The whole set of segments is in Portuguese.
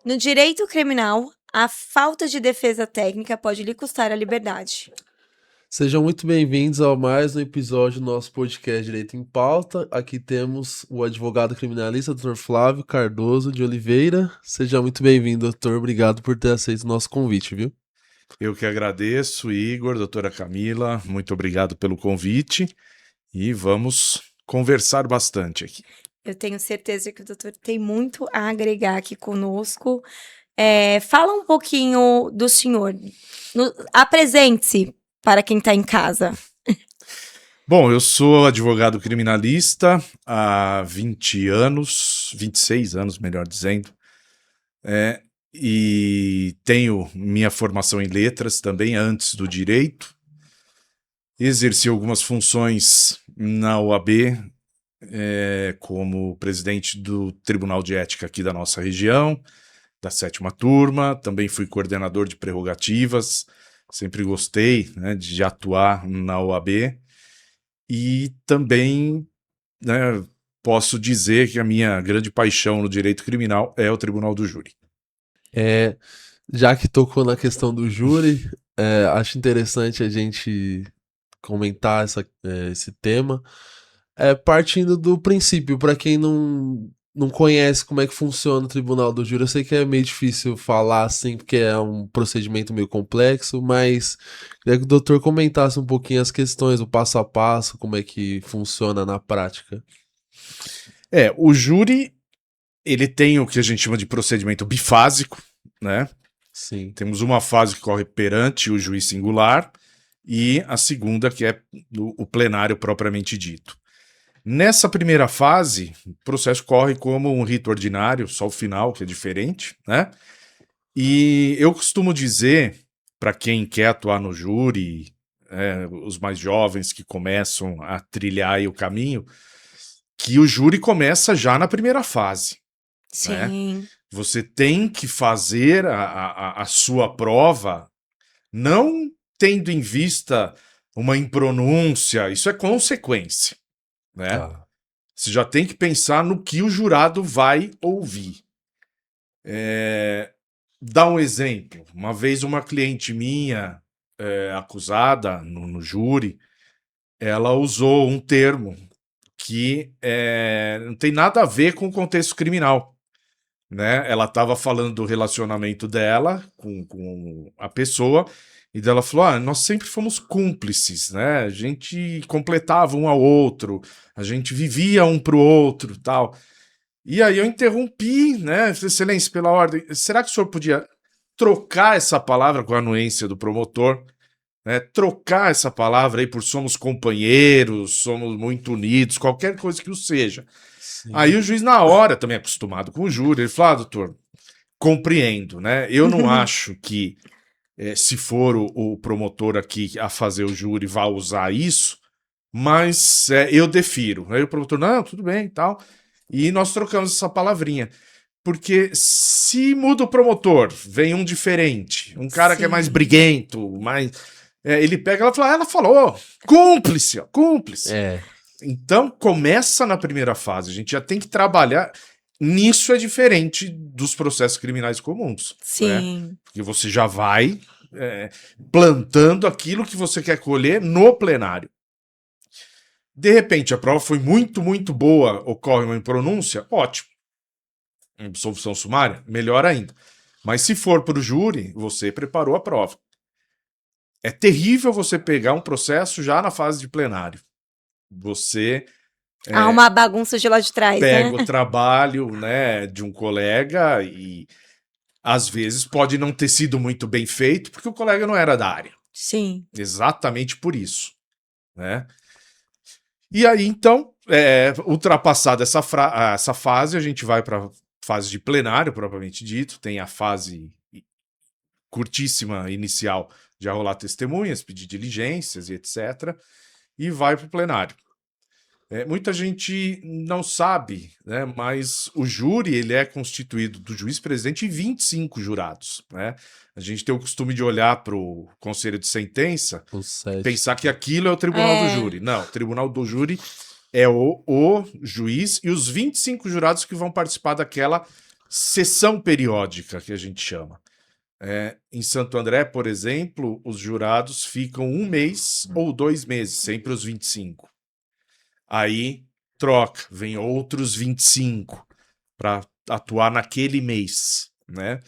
No direito criminal, a falta de defesa técnica pode lhe custar a liberdade. Sejam muito bem-vindos ao mais um episódio do nosso podcast Direito em Pauta. Aqui temos o advogado criminalista, Dr. Flávio Cardoso de Oliveira. Seja muito bem-vindo, doutor. Obrigado por ter aceito o nosso convite, viu? Eu que agradeço, Igor, doutora Camila, muito obrigado pelo convite e vamos conversar bastante aqui. Eu tenho certeza que o doutor tem muito a agregar aqui conosco. Fala um pouquinho do senhor. Apresente-se para quem está em casa. Bom, eu sou advogado criminalista há 20 anos, 26 anos, melhor dizendo, e tenho minha formação em letras também antes do direito. Exerci algumas funções na OAB, como presidente do Tribunal de Ética aqui da nossa região, da 7ª turma, também fui coordenador de prerrogativas, sempre gostei, né, de atuar na OAB, e também, né, posso dizer que a minha grande paixão no direito criminal é o Tribunal do Júri. Já que tocou na questão do júri, acho interessante a gente comentar esse tema. Partindo do princípio, para quem não conhece como é que funciona o Tribunal do Júri, eu sei que é meio difícil falar assim, porque é um procedimento meio complexo, mas queria que o doutor comentasse um pouquinho as questões, o passo a passo, como é que funciona na prática. O júri, ele tem o que a gente chama de procedimento bifásico, né? Sim. Temos uma fase que corre perante o juiz singular e a segunda que é o plenário propriamente dito. Nessa primeira fase, o processo corre como um rito ordinário, só o final que é diferente, né? E eu costumo dizer, para quem quer atuar no júri, os mais jovens que começam a trilhar aí o caminho, que o júri começa já na primeira fase. Sim. Né? Você tem que fazer a sua prova não tendo em vista uma impronúncia, isso é consequência. Né? Tá. Você já tem que pensar no que o jurado vai ouvir. Dá um exemplo. Uma vez uma cliente minha, acusada no júri, ela usou um termo que não tem nada a ver com o contexto criminal. Né? Ela estava falando do relacionamento dela com a pessoa, e dela falou: nós sempre fomos cúmplices, né? A gente completava um ao outro, a gente vivia um pro outro, tal. E aí eu interrompi, né? Excelência, pela ordem, será que o senhor podia trocar essa palavra com a anuência do promotor? Né? Trocar essa palavra aí por somos companheiros, somos muito unidos, qualquer coisa que o seja. Sim. Aí o juiz, na hora, também acostumado com o júri, ele falou: doutor, compreendo, né? Eu não acho que, se for o promotor aqui a fazer o júri, vá usar isso, mas eu defiro. Aí o promotor, não, tudo bem e tal. E nós trocamos essa palavrinha. Porque se muda o promotor, vem um diferente, um cara que é mais briguento, mais. Ele pega, ela falou, cúmplice, ó, cúmplice. Então, começa na primeira fase. A gente já tem que trabalhar. Nisso é diferente dos processos criminais comuns. Sim. Né? Porque você já vai plantando aquilo que você quer colher no plenário. De repente, a prova foi muito, muito boa, ocorre uma impronúncia, ótimo. Absolvição sumária, melhor ainda. Mas se for para o júri, você preparou a prova. É terrível você pegar um processo já na fase de plenário. Você há uma bagunça de lá de trás, pega né? o trabalho, né, de um colega e às vezes pode não ter sido muito bem feito porque o colega não era da área. Sim. Exatamente por isso. Né? E aí, então, ultrapassada essa fase, a gente vai para a fase de plenário, propriamente dito. Tem a fase curtíssima inicial de arrolar testemunhas, pedir diligências e etc. E vai para o plenário. Muita gente não sabe, né, mas o júri ele é constituído do juiz presidente e 25 jurados. Né? A gente tem o costume de olhar para o conselho de sentença e pensar que aquilo é o tribunal do júri. Não, o tribunal do júri é o juiz e os 25 jurados que vão participar daquela sessão periódica, que a gente chama. Em Santo André, por exemplo, os jurados ficam 1 mês ou 2 meses, sempre os 25. Aí troca, vem outros 25 para atuar naquele mês, né?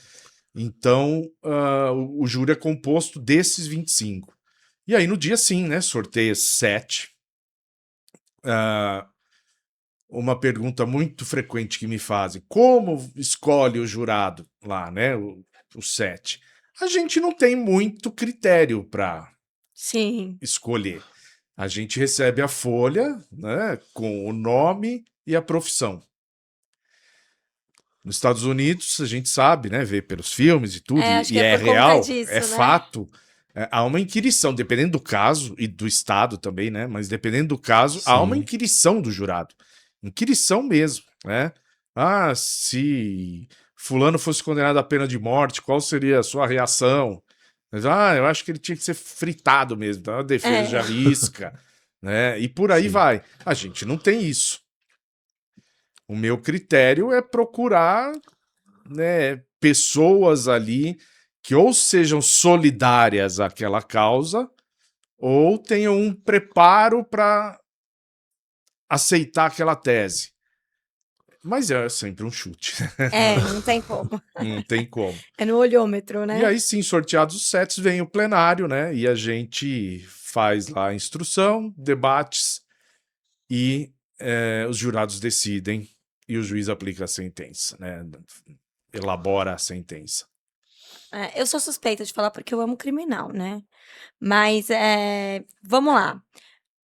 Então, o júri é composto desses 25. E aí, no dia sim, né? Sorteia 7. Uma pergunta muito frequente que me fazem: como escolhe o jurado lá, né? O 7. A gente não tem muito critério para Sim. escolher. A gente recebe a folha, né, com o nome e a profissão. Nos Estados Unidos, a gente sabe, né, vê pelos filmes e tudo, Acho e que é é por conta real, disso, é né? fato. Há uma inquirição, dependendo do caso, e do estado também, né? Mas dependendo do caso, há uma Sim. inquirição do jurado. Inquirição mesmo, né? Se fulano fosse condenado à pena de morte, qual seria a sua reação? Mas, eu acho que ele tinha que ser fritado mesmo. Então a defesa já arrisca, né? E por aí Sim. vai. A gente não tem isso. O meu critério é procurar, né, pessoas ali que ou sejam solidárias àquela causa ou tenham um preparo para aceitar aquela tese. Mas é sempre um chute. Não tem como. Não tem como. É no olhômetro, né? E aí, sim, sorteados os sets, vem o plenário, né? E a gente faz lá a instrução, debates e os jurados decidem e o juiz aplica a sentença, né? Elabora a sentença. Eu sou suspeita de falar porque eu amo criminal, né? Mas, vamos lá.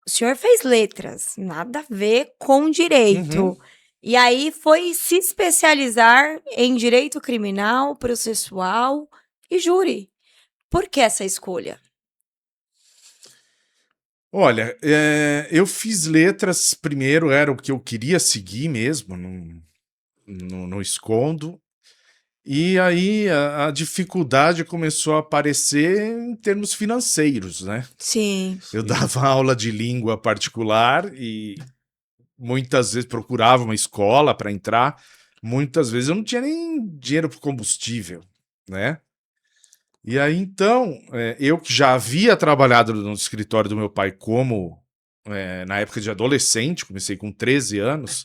O senhor fez letras, nada a ver com direito. Uhum. E aí foi se especializar em direito criminal, processual e júri. Por que essa escolha? Olha, eu fiz letras primeiro, era o que eu queria seguir mesmo, não escondo. E aí a dificuldade começou a aparecer em termos financeiros, né? Sim. Eu dava aula de língua particular e muitas vezes procurava uma escola para entrar. Muitas vezes eu não tinha nem dinheiro para combustível, né? E aí, então, eu que já havia trabalhado no escritório do meu pai na época de adolescente, comecei com 13 anos,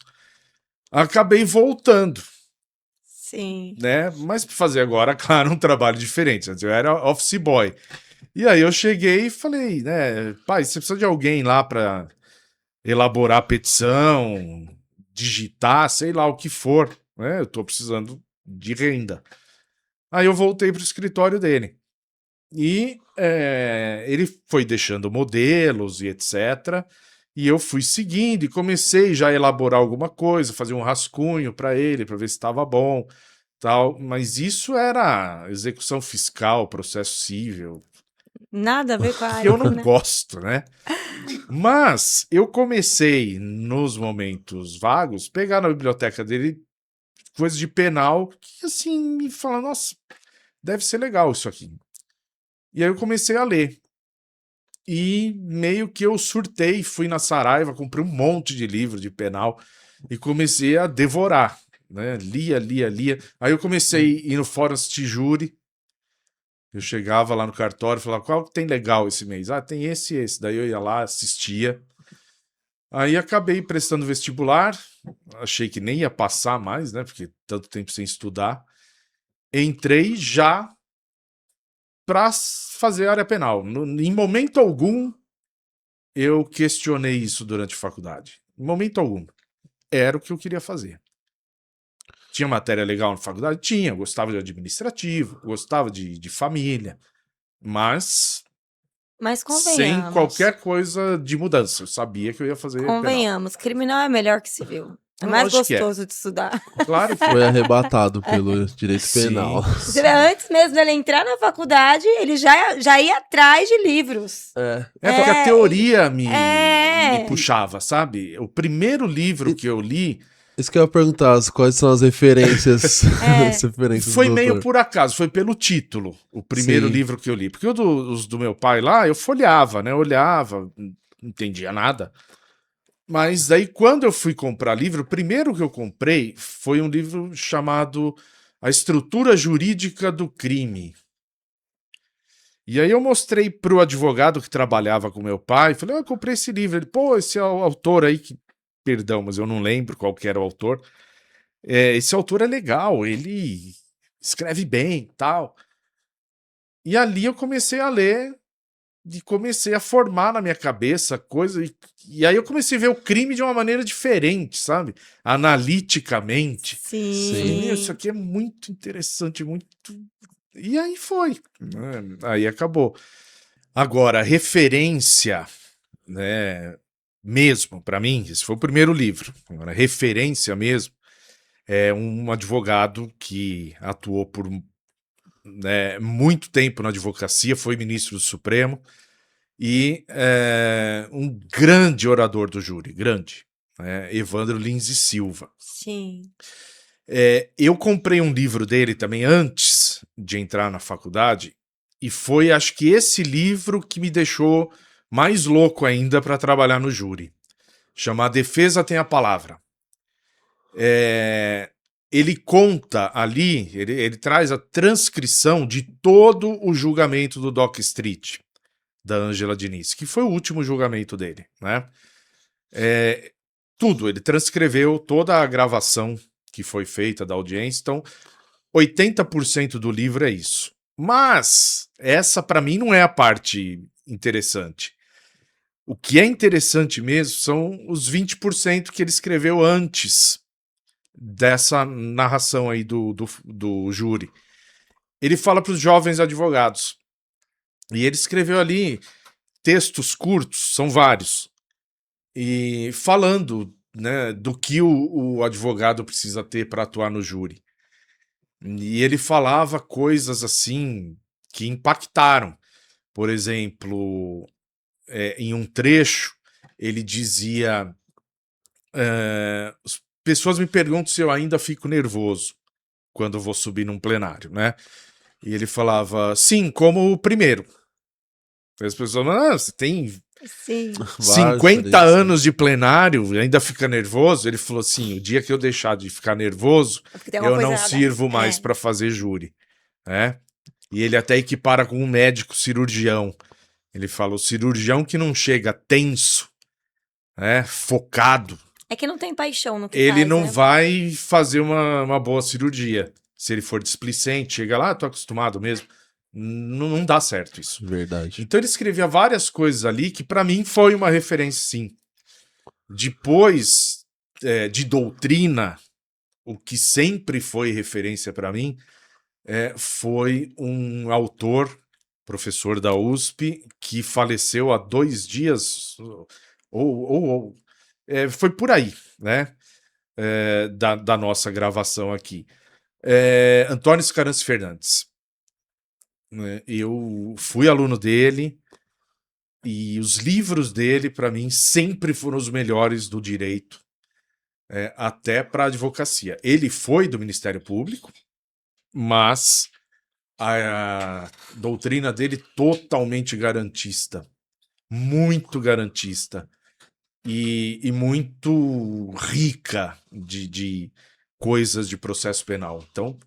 acabei voltando, Sim. né? Mas para fazer agora, claro, um trabalho diferente. Antes eu era office boy. E aí eu cheguei e falei, né, pai, você precisa de alguém lá para elaborar a petição, digitar, sei lá o que for, né? Eu tô precisando de renda. Aí eu voltei pro escritório dele. E ele foi deixando modelos e etc. E eu fui seguindo e comecei já a elaborar alguma coisa, fazer um rascunho para ele, para ver se estava bom, tal. Mas isso era execução fiscal, processo civil, Nada a ver com a que área, eu não né? gosto, né? Mas eu comecei, nos momentos vagos, pegar na biblioteca dele coisas de penal que, assim, me fala, nossa, deve ser legal isso aqui. E aí eu comecei a ler. E meio que eu surtei, fui na Saraiva, comprei um monte de livro de penal e comecei a devorar, né? Lia. Aí eu comecei a ir no fórum assistir júri. Eu chegava lá no cartório e falava, qual que tem legal esse mês? Tem esse e esse. Daí eu ia lá, assistia. Aí acabei prestando vestibular, achei que nem ia passar mais, né? Porque tanto tempo sem estudar. Entrei já para fazer área penal. Em momento algum, eu questionei isso durante a faculdade. Em momento algum. Era o que eu queria fazer. Tinha matéria legal na faculdade? Tinha. Gostava de administrativo, gostava de família. Mas Mas sem convenhamos. qualquer coisa de mudança. Eu sabia que eu ia fazer penal. Convenhamos, criminal é melhor que civil. É mais Lógico que é. gostoso de estudar. Claro que Foi arrebatado pelo direito Sim. penal. Você vê, antes mesmo dele entrar na faculdade, ele já ia atrás de livros. porque a teoria me É. puxava, sabe? O primeiro livro que eu li Isso que eu ia perguntar, quais são as referências, as referências foi do meio doutor? por acaso, foi pelo título, o primeiro Sim. livro que eu li. Porque os do meu pai lá, eu folheava, né? Olhava, não entendia nada. Mas daí, quando eu fui comprar livro, o primeiro que eu comprei foi um livro chamado A Estrutura Jurídica do Crime. E aí eu mostrei pro advogado que trabalhava com meu pai, falei, eu comprei esse livro. Ele, pô, esse é o autor aí, perdão, mas eu não lembro qual que era o autor. Esse autor é legal, ele escreve bem e tal. E ali eu comecei a ler e comecei a formar na minha cabeça coisa. E aí eu comecei a ver o crime de uma maneira diferente, sabe? Analiticamente. Falei, meu, isso Sim. aqui é muito interessante, muito. E aí foi, né? Aí acabou. Agora, referência, né? Mesmo, para mim, esse foi o primeiro livro. Agora, referência mesmo é um advogado que atuou por muito tempo na advocacia, foi ministro do Supremo e um grande orador do júri, grande, né? Evandro Lins e Silva. Sim. Eu comprei um livro dele também antes de entrar na faculdade e foi, acho que esse livro que me deixou mais louco ainda para trabalhar no júri. Chama A Defesa Tem a Palavra. Ele conta ali, ele traz a transcrição de todo o julgamento do Dock Street, da Ângela Diniz, que foi o último julgamento dele, né? Tudo, ele transcreveu toda a gravação que foi feita da audiência, então 80% do livro é isso. Mas essa, para mim, não é a parte interessante. O que é interessante mesmo são os 20% que ele escreveu antes dessa narração aí do júri. Ele fala para os jovens advogados. E ele escreveu ali textos curtos, são vários, e falando, né, do que o advogado precisa ter para atuar no júri. E ele falava coisas assim que impactaram. Por exemplo, em um trecho, ele dizia: as pessoas me perguntam se eu ainda fico nervoso quando vou subir num plenário, né? E ele falava, sim, como o primeiro. As pessoas falam, você tem Sim. 50 anos de plenário e ainda fica nervoso? Ele falou assim, o dia que eu deixar de ficar nervoso, Porque tem uma eu coisa não errada. sirvo mais para fazer júri, né? E ele até equipara com um médico cirurgião. Ele fala, o cirurgião que não chega tenso, né, focado, É que não tem paixão no que ele faz, não né? vai fazer uma boa cirurgia. Se ele for displicente, chega lá, tô acostumado mesmo. Não dá certo isso. Verdade. Então ele escrevia várias coisas ali que para mim foi uma referência, sim. Depois de doutrina, o que sempre foi referência para mim foi um autor, professor da USP, que faleceu há 2 dias, foi por aí, né? Da nossa gravação aqui. Antônio Scarance Fernandes. Eu fui aluno dele e os livros dele, para mim, sempre foram os melhores do direito, até para a advocacia. Ele foi do Ministério Público, mas a doutrina dele totalmente garantista, muito garantista e muito rica de coisas de processo penal. Então,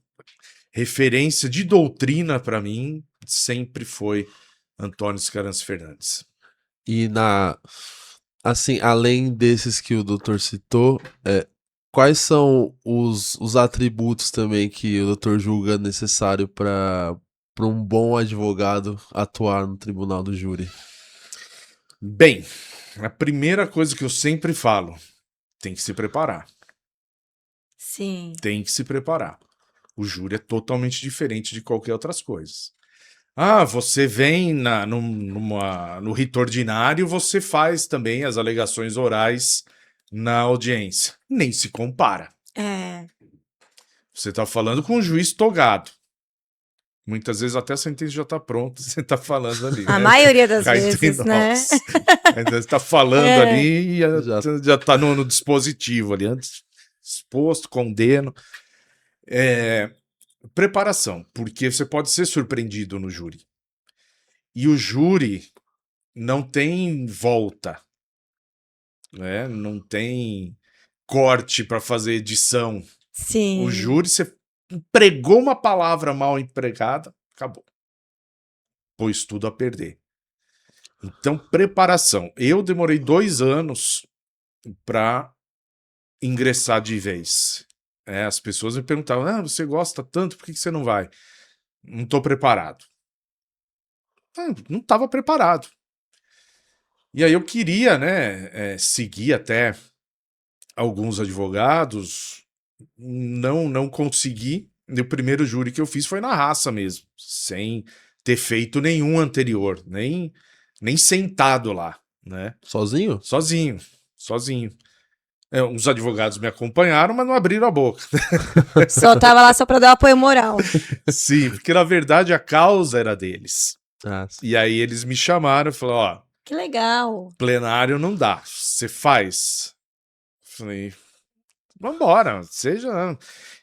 referência de doutrina para mim sempre foi Antônio Scarance Fernandes. E assim, além desses que o doutor citou, quais são os atributos também que o doutor julga necessário para um bom advogado atuar no tribunal do júri? Bem, a primeira coisa que eu sempre falo, tem que se preparar. Sim. Tem que se preparar. O júri é totalmente diferente de qualquer outras coisas. Você vem no rito ordinário, você faz também as alegações orais na audiência. Nem se compara. Você está falando com um juiz togado. Muitas vezes até a sentença já está pronta, você está falando ali. A né? maioria das Cá entre vezes, né? nós. Ainda você está falando ali e já está no dispositivo ali, antes exposto, condeno. Preparação, porque você pode ser surpreendido no júri. E o júri não tem volta. né? Não tem corte para fazer edição. Sim. O júri, você empregou uma palavra mal empregada, acabou. Pôs tudo a perder. Então, preparação. Eu demorei 2 anos para ingressar de vez. As pessoas me perguntavam, você gosta tanto, por que você não vai? Não estou preparado. Não estava preparado. E aí eu queria, né, seguir até alguns advogados, não consegui. E o primeiro júri que eu fiz foi na raça mesmo, sem ter feito nenhum anterior, nem sentado lá, né? Sozinho? Sozinho. Os advogados me acompanharam, mas não abriram a boca. Só tava lá só pra dar apoio moral. Sim, porque na verdade a causa era deles. Ah, sim. E aí eles me chamaram e falaram, Que legal. plenário não dá, você faz? Falei, vambora, seja.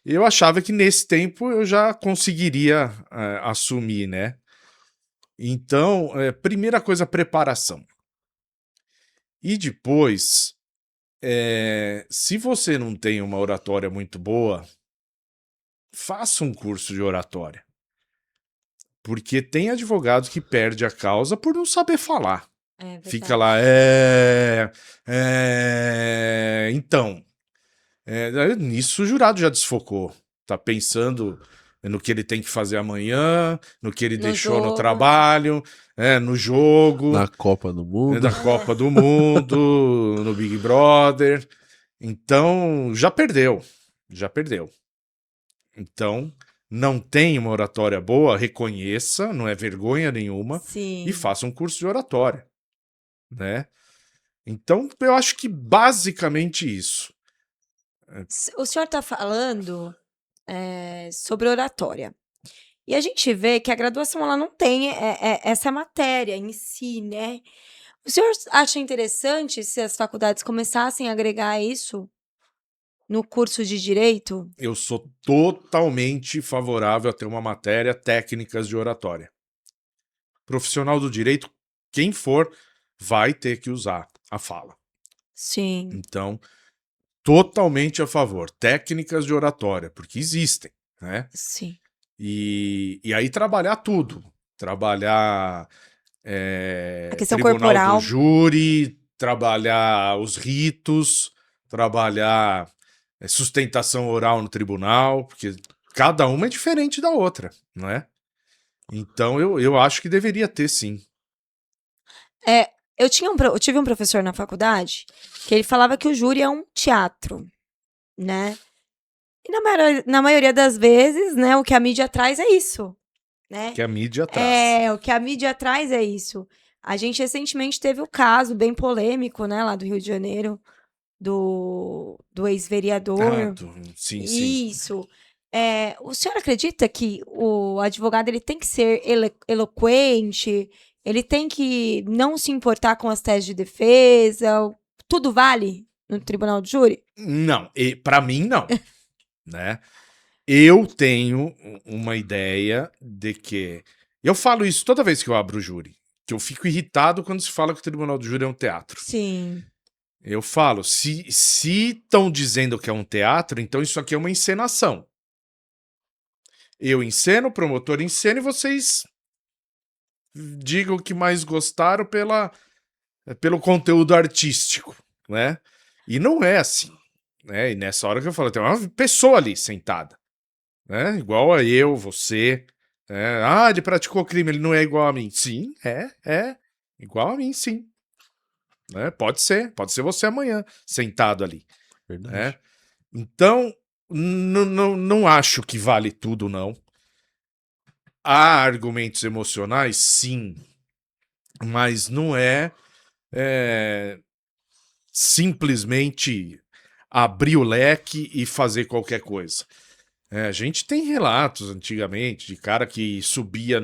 Eu achava que nesse tempo eu já conseguiria assumir, né? Então, primeira coisa, preparação. E depois, se você não tem uma oratória muito boa, faça um curso de oratória. Porque tem advogado que perde a causa por não saber falar. Fica lá, então. Nisso o jurado já desfocou. Tá pensando no que ele tem que fazer amanhã, no que ele deixou no trabalho, no jogo, Na Copa do Mundo. na Copa do Mundo, no Big Brother. Então, já perdeu. Então, não tem uma oratória boa, reconheça, não é vergonha nenhuma, Sim. e faça um curso de oratória, né? Então, eu acho que basicamente isso. O senhor está falando sobre oratória. E a gente vê que a graduação ela não tem essa matéria em si, né? O senhor acha interessante se as faculdades começassem a agregar isso no curso de direito? Eu sou totalmente favorável a ter uma matéria técnicas de oratória. Profissional do direito, quem for, vai ter que usar a fala. Sim. Então, totalmente a favor. Técnicas de oratória, porque existem, né? Sim. E aí trabalhar tudo. Trabalhar A questão tribunal corporal. do júri, trabalhar os ritos, trabalhar sustentação oral no tribunal, porque cada uma é diferente da outra, não é? Então eu acho que deveria ter, sim. Eu tive um professor na faculdade que ele falava que o júri é um teatro, né? E na maioria das vezes, né, o que a mídia traz é isso, né? Que a mídia traz. O que a mídia traz é isso. A gente recentemente teve o caso bem polêmico, né, lá do Rio de Janeiro, do ex-vereador. Sim. Isso. O senhor acredita que o advogado ele tem que ser eloquente, ele tem que não se importar com as teses de defesa, tudo vale no tribunal de júri? Não, para mim não, né? Eu tenho uma ideia de que... Eu falo isso toda vez que eu abro o júri, que eu fico irritado quando se fala que o tribunal do júri é um teatro. Sim. Eu falo, se estão dizendo que é um teatro, então isso aqui é uma encenação. Eu enceno, o promotor encena e vocês digam o que mais gostaram pelo conteúdo artístico, né? E não é assim, né? E nessa hora que eu falo, tem uma pessoa ali sentada, né? Igual a eu, você, né? Ele praticou crime, ele não é igual a mim. Sim, é igual a mim, sim. Né? Pode ser você amanhã, sentado ali. Verdade. Né? Então, não acho que vale tudo, não. Há argumentos emocionais, sim, mas não é simplesmente abrir o leque e fazer qualquer coisa. A gente tem relatos antigamente de cara que subia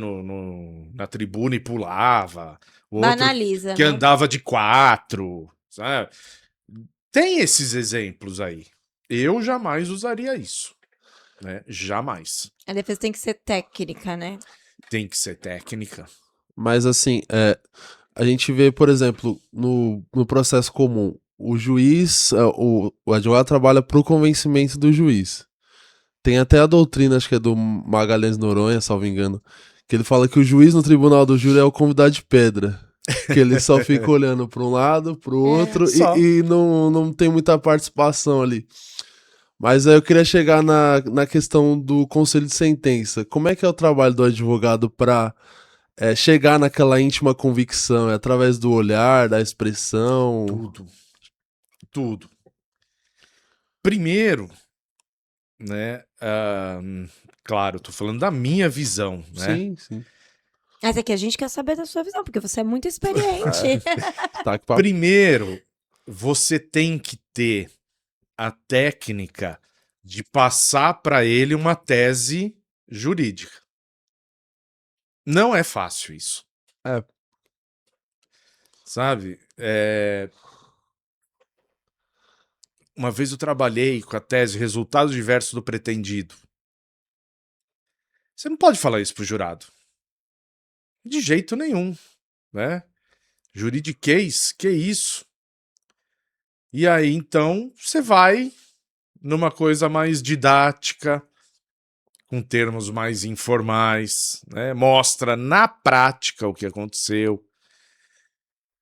na tribuna e pulava, outro Banaliza, que né? andava de 4, sabe? Tem esses exemplos aí. Eu jamais usaria isso, né? Jamais. A defesa tem que ser técnica, né? Tem que ser técnica. Mas assim, a gente vê, por exemplo, no processo comum, o juiz, o advogado trabalha pro convencimento do juiz. Tem até a doutrina, acho que é do Magalhães Noronha, salvo engano, que ele fala que o juiz no tribunal do júri é o convidado de pedra. Que ele só fica olhando para um lado, para o outro Só. e não tem muita participação ali. Mas aí eu queria chegar na questão do conselho de sentença. Como é que é o trabalho do advogado para chegar naquela íntima convicção? É através do olhar, da expressão? Tudo. Primeiro, né? Claro, tô falando da minha visão, né? Sim. Mas é que a gente quer saber da sua visão, porque você é muito experiente. Tá, que papo. Primeiro, você tem que ter a técnica de passar para ele uma tese jurídica. Não é fácil isso. É. Sabe? Uma vez eu trabalhei com a tese Resultados Diversos do Pretendido. Você não pode falar isso pro jurado. De jeito nenhum, né? Juridiquês, que isso? E aí, então, você vai numa coisa mais didática, com termos mais informais, né? Mostra na prática o que aconteceu.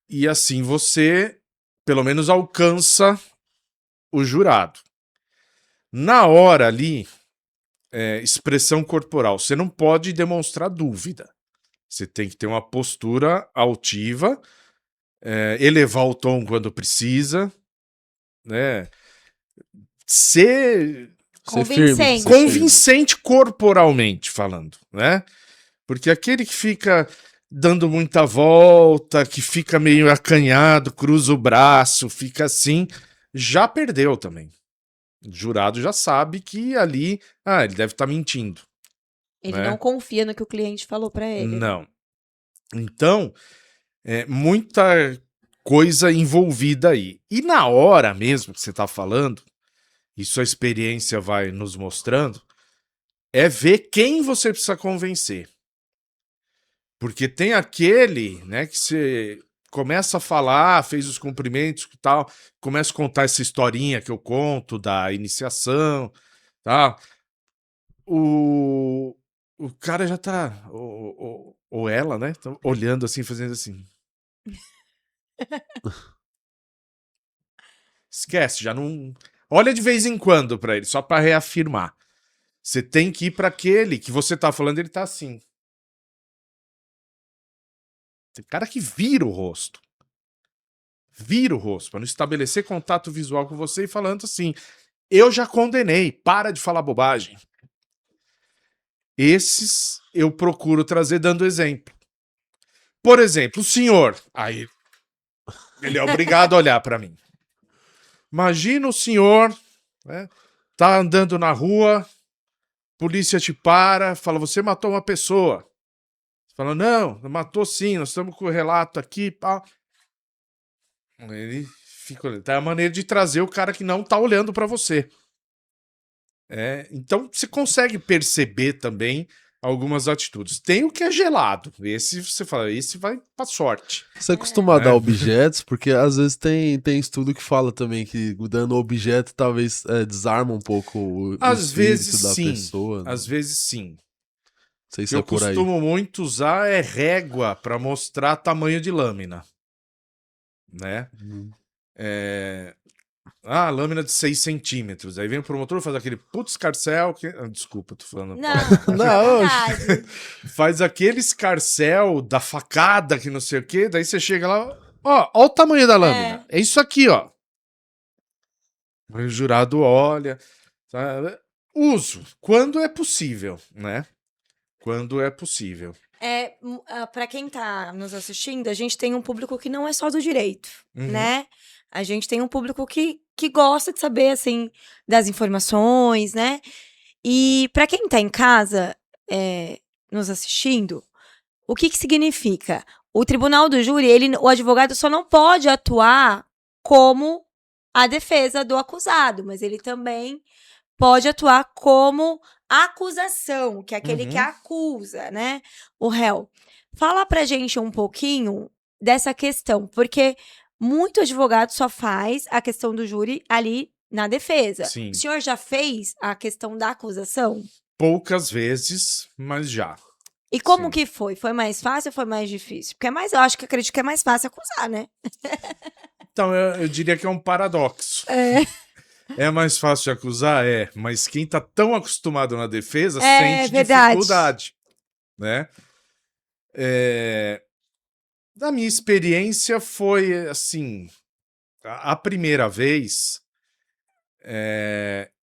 E assim você, pelo menos, alcança o jurado. Na hora ali, expressão corporal, você não pode demonstrar dúvida. Você tem que ter uma postura altiva, elevar o tom quando precisa, né? Ser Convincente. convincente corporalmente falando, né? Porque aquele que fica dando muita volta, que fica meio acanhado, cruza o braço, fica assim, já perdeu também. O jurado já sabe que ali, ele deve estar mentindo. Ele né? não confia no que o cliente falou pra ele. né? Não. Então, muita coisa envolvida aí. E na hora mesmo que você está falando, isso a experiência vai nos mostrando, é ver quem você precisa convencer. Porque tem aquele, né, que você começa a falar, fez os cumprimentos e tal, começa a contar essa historinha que eu conto da iniciação, tá? O cara já tá, ou ela, né, tá olhando assim, fazendo assim. Esquece, já não... Olha de vez em quando pra ele, só pra reafirmar. Você tem que ir pra aquele que você tá falando, ele tá assim. Tem cara que vira o rosto. Vira o rosto, pra não estabelecer contato visual com você e falando assim, eu já condenei, para de falar bobagem. Esses eu procuro trazer dando exemplo. Por exemplo, o senhor, aí ele é obrigado a olhar pra mim. Imagina o senhor, né, tá andando na rua, polícia te para, fala, você matou uma pessoa. Você fala, não matou sim, nós estamos com o relato aqui, pá. Ele fica olhando. É a maneira de trazer o cara que não tá olhando pra você. Então você consegue perceber também algumas atitudes. Tem o que é gelado. Esse você fala, esse vai pra sorte. Você costuma dar objetos? Porque às vezes tem estudo que fala também que dando objeto talvez desarma um pouco o Às espírito vezes da sim. pessoa. Né? Às vezes sim. Não sei O se que é eu por aí. costumo muito usar é régua para mostrar tamanho de lâmina. Né? Lâmina de 6 centímetros. Aí vem o promotor, faz aquele putz escarcel. Desculpa, tô falando. Não, Não, verdade. Faz aquele escarcel da facada que não sei o quê. Daí você chega lá, ó o tamanho da lâmina. É isso aqui, ó. Aí o jurado olha. Sabe? Uso, quando é possível, né? Quando é possível. Para quem tá nos assistindo, a gente tem um público que não é só do direito, né? A gente tem um público que gosta de saber, assim, das informações, né? E para quem tá em casa nos assistindo, o que significa? O tribunal do júri, o advogado só não pode atuar como a defesa do acusado, mas ele também pode atuar como acusação, que é aquele que acusa, né? O réu. Fala pra gente um pouquinho dessa questão, porque muito advogado só faz a questão do júri ali na defesa. Sim. O senhor já fez a questão da acusação? Poucas vezes, mas já. E como Sim. que foi? Foi mais fácil ou foi mais difícil? Porque eu acredito que é mais fácil acusar, né? Então, eu diria que é um paradoxo. É, É mais fácil de acusar? É, mas quem tá tão acostumado na defesa sente verdade. dificuldade, né? Da minha experiência foi assim, a primeira vez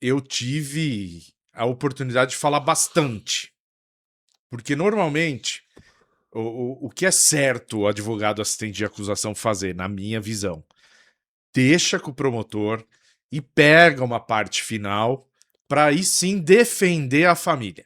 eu tive a oportunidade de falar bastante, porque normalmente o que é certo o advogado assistente de acusação fazer, na minha visão, deixa com o promotor e pega uma parte final para aí sim defender a família.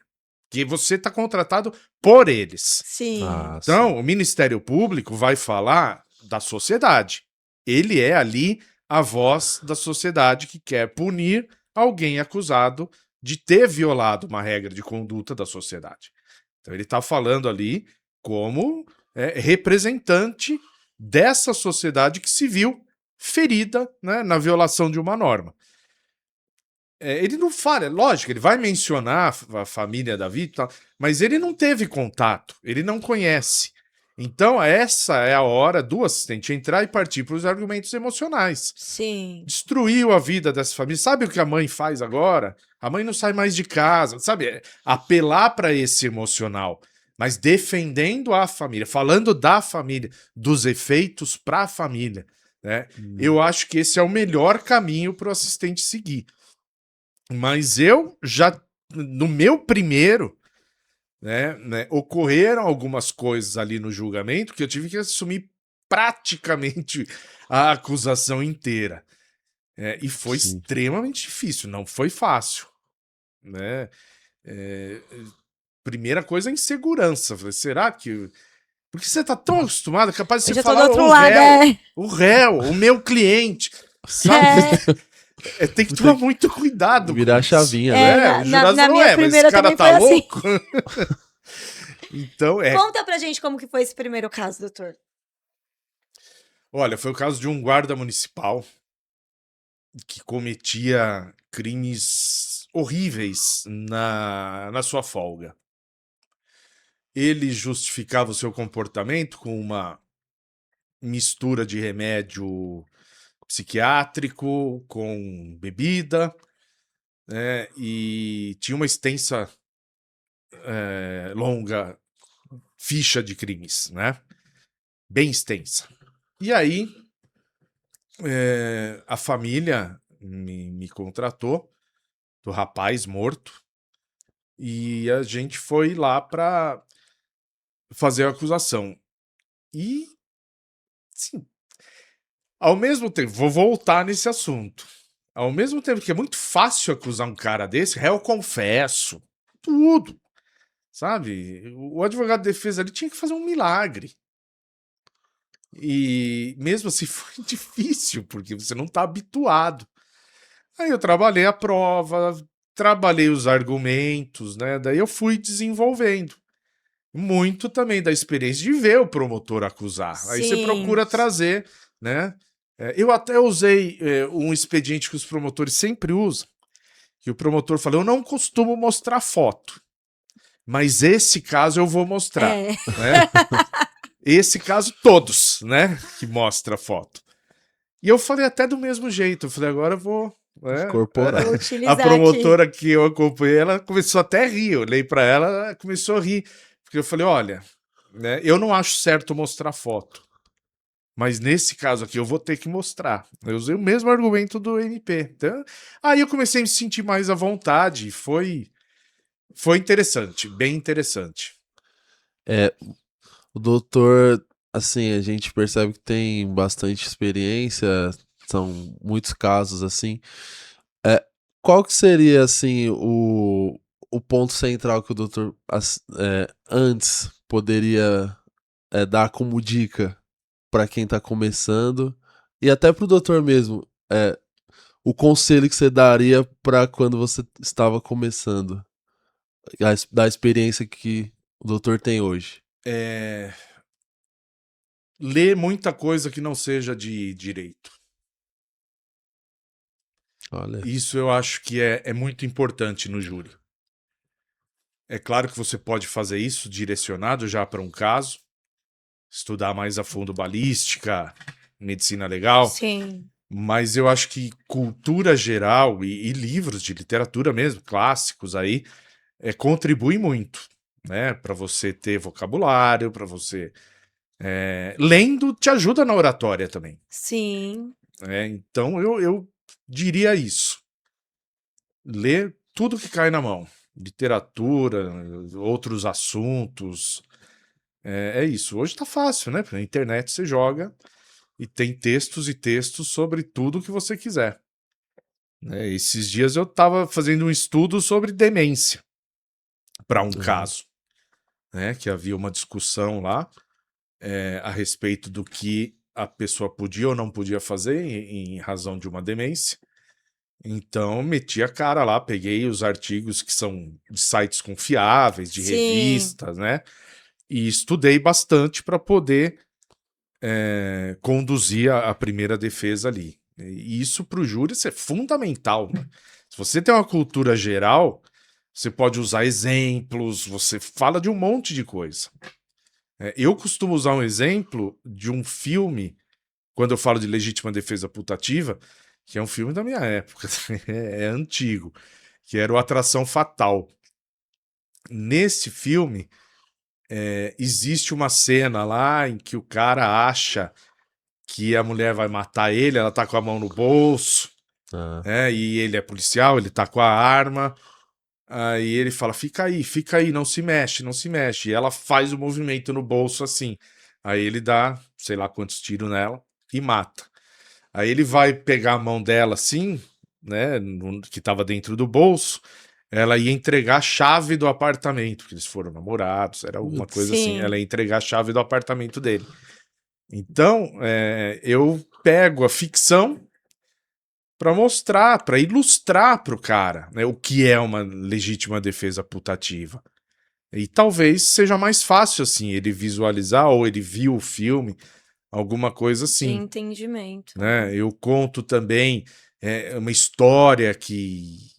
Que você está contratado por eles. sim. Ah, Então, o Ministério Público vai falar da sociedade. Ele é ali a voz da sociedade que quer punir alguém acusado de ter violado uma regra de conduta da sociedade. Então, ele está falando ali como representante dessa sociedade que se viu ferida, né, na violação de uma norma. Ele não fala, lógico, ele vai mencionar a família da vítima, mas ele não teve contato, ele não conhece. Então, essa é a hora do assistente entrar e partir para os argumentos emocionais. Sim. Destruiu a vida dessa família. Sabe o que a mãe faz agora? A mãe não sai mais de casa, sabe? Apelar para esse emocional, mas defendendo a família, falando da família, dos efeitos para a família, né? Eu acho que esse é o melhor caminho para o assistente seguir. Mas eu já, no meu primeiro, né, ocorreram algumas coisas ali no julgamento que eu tive que assumir praticamente a acusação inteira. E foi Sim. extremamente difícil, não foi fácil. Né? Primeira coisa, a insegurança. Falei, será que... Porque você tá tão acostumado, capaz de Eu você já tô do falar outro lado, o réu, o meu cliente, sabe? Tem que tomar muito cuidado Virar com a isso. chavinha, O jurado na falou, minha mas primeira esse cara também tá foi assim. louco? Então, Conta pra gente como que foi esse primeiro caso, doutor. Olha, foi o caso de um guarda municipal que cometia crimes horríveis na sua folga. Ele justificava o seu comportamento com uma mistura de remédio psiquiátrico com bebida, né? E tinha uma extensa, longa ficha de crimes, né? Bem extensa. E aí, a família me contratou, do rapaz morto, e a gente foi lá para fazer a acusação. E, sim, ao mesmo tempo, vou voltar nesse assunto. Ao mesmo tempo que é muito fácil acusar um cara desse, réu confesso, tudo, sabe? O advogado de defesa ali tinha que fazer um milagre. E mesmo assim foi difícil, porque você não está habituado. Aí eu trabalhei a prova, trabalhei os argumentos, né? Daí eu fui desenvolvendo. Muito também da experiência de ver o promotor acusar. Aí você Sim. procura trazer, né? Eu até usei um expediente que os promotores sempre usam, que o promotor falou, eu não costumo mostrar foto, mas esse caso eu vou mostrar. É. Né? Esse caso todos, né? Que mostra a foto. E eu falei até do mesmo jeito, eu falei, agora eu vou... Incorporar. Vou A utilizar promotora que eu acompanhei, ela começou até a rir. Eu olhei pra ela, ela começou a rir. Porque eu falei, olha, né, eu não acho certo mostrar foto. Mas nesse caso aqui eu vou ter que mostrar. Eu usei o mesmo argumento do MP. Então, aí eu comecei a me sentir mais à vontade. Foi interessante, bem interessante. O doutor, assim, a gente percebe que tem bastante experiência, são muitos casos, assim. Qual que seria, assim, o ponto central que o doutor antes poderia dar como dica para quem tá começando e até pro doutor mesmo, o conselho que você daria para quando você estava começando, da experiência que o doutor tem hoje? ler muita coisa que não seja de direito. Olha. Isso eu acho que é muito importante no júri. É claro que você pode fazer isso direcionado já para um caso, estudar mais a fundo balística, medicina legal, Sim. mas eu acho que cultura geral e livros de literatura mesmo, clássicos aí, contribui muito, né? Para você ter vocabulário, para você. Lendo te ajuda na oratória também. Sim. Então eu diria isso. Ler tudo que cai na mão. Literatura, outros assuntos. É isso. Hoje tá fácil, né? Na internet você joga e tem textos e textos sobre tudo que você quiser. Esses dias eu estava fazendo um estudo sobre demência para um caso, né? Que havia uma discussão lá a respeito do que a pessoa podia ou não podia fazer em razão de uma demência. Então, meti a cara lá, peguei os artigos que são de sites confiáveis, de Sim. revistas, né? E estudei bastante para poder conduzir a primeira defesa ali. E isso para o júri é fundamental, né? Se você tem uma cultura geral, você pode usar exemplos, você fala de um monte de coisa. Eu costumo usar um exemplo de um filme, quando eu falo de legítima defesa putativa, que é um filme da minha época, é antigo, que era o Atração Fatal. Nesse filme, existe uma cena lá em que o cara acha que a mulher vai matar ele, ela tá com a mão no bolso, e ele é policial, ele tá com a arma, aí ele fala, fica aí, não se mexe, não se mexe, e ela faz o movimento no bolso assim, aí ele dá, sei lá quantos tiros nela, e mata. Aí ele vai pegar a mão dela assim, né, que tava dentro do bolso, ela ia entregar a chave do apartamento, porque eles foram namorados, era alguma coisa assim, Sim. ela ia entregar a chave do apartamento dele. Então, eu pego a ficção para mostrar, para ilustrar para o cara, né, o que é uma legítima defesa putativa. E talvez seja mais fácil assim ele visualizar ou ele viu o filme, alguma coisa De assim, entendimento. né? Eu conto também uma história que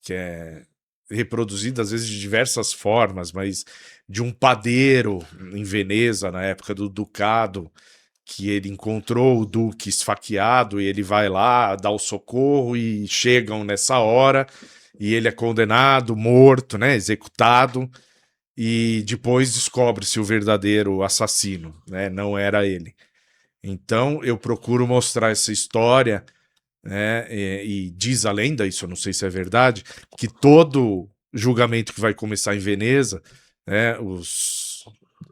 é reproduzida às vezes de diversas formas, mas de um padeiro em Veneza na época do Ducado, que ele encontrou o Duque esfaqueado e ele vai lá dar o socorro e chegam nessa hora e ele é condenado, morto, né, executado, e depois descobre-se o verdadeiro assassino, né, não era ele. Então eu procuro mostrar essa história, né, e diz a lenda, isso eu não sei se é verdade, que todo julgamento que vai começar em Veneza, né, os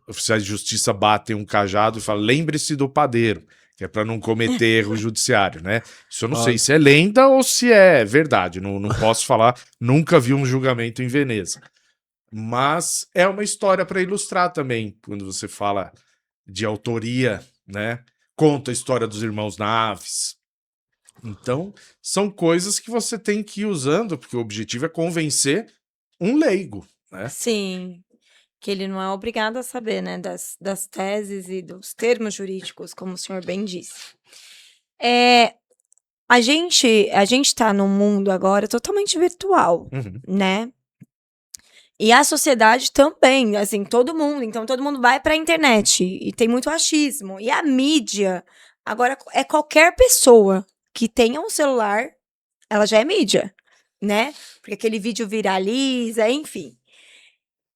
oficiais de justiça batem um cajado e falam, lembre-se do padeiro, que é para não cometer erro judiciário, né? Isso eu não sei se é lenda ou se é verdade, não posso falar, nunca vi um julgamento em Veneza. Mas é uma história para ilustrar também, quando você fala de autoria, né? Conta a história dos irmãos Naves. Então, são coisas que você tem que ir usando, porque o objetivo é convencer um leigo, né? Sim. Que ele não é obrigado a saber, né, das teses e dos termos jurídicos, como o senhor bem disse. A gente tá num mundo agora totalmente virtual, né? E a sociedade também, assim, todo mundo. Então, todo mundo vai pra internet e tem muito achismo. E a mídia, agora, é qualquer pessoa que tenha um celular, ela já é mídia, né? Porque aquele vídeo viraliza, enfim.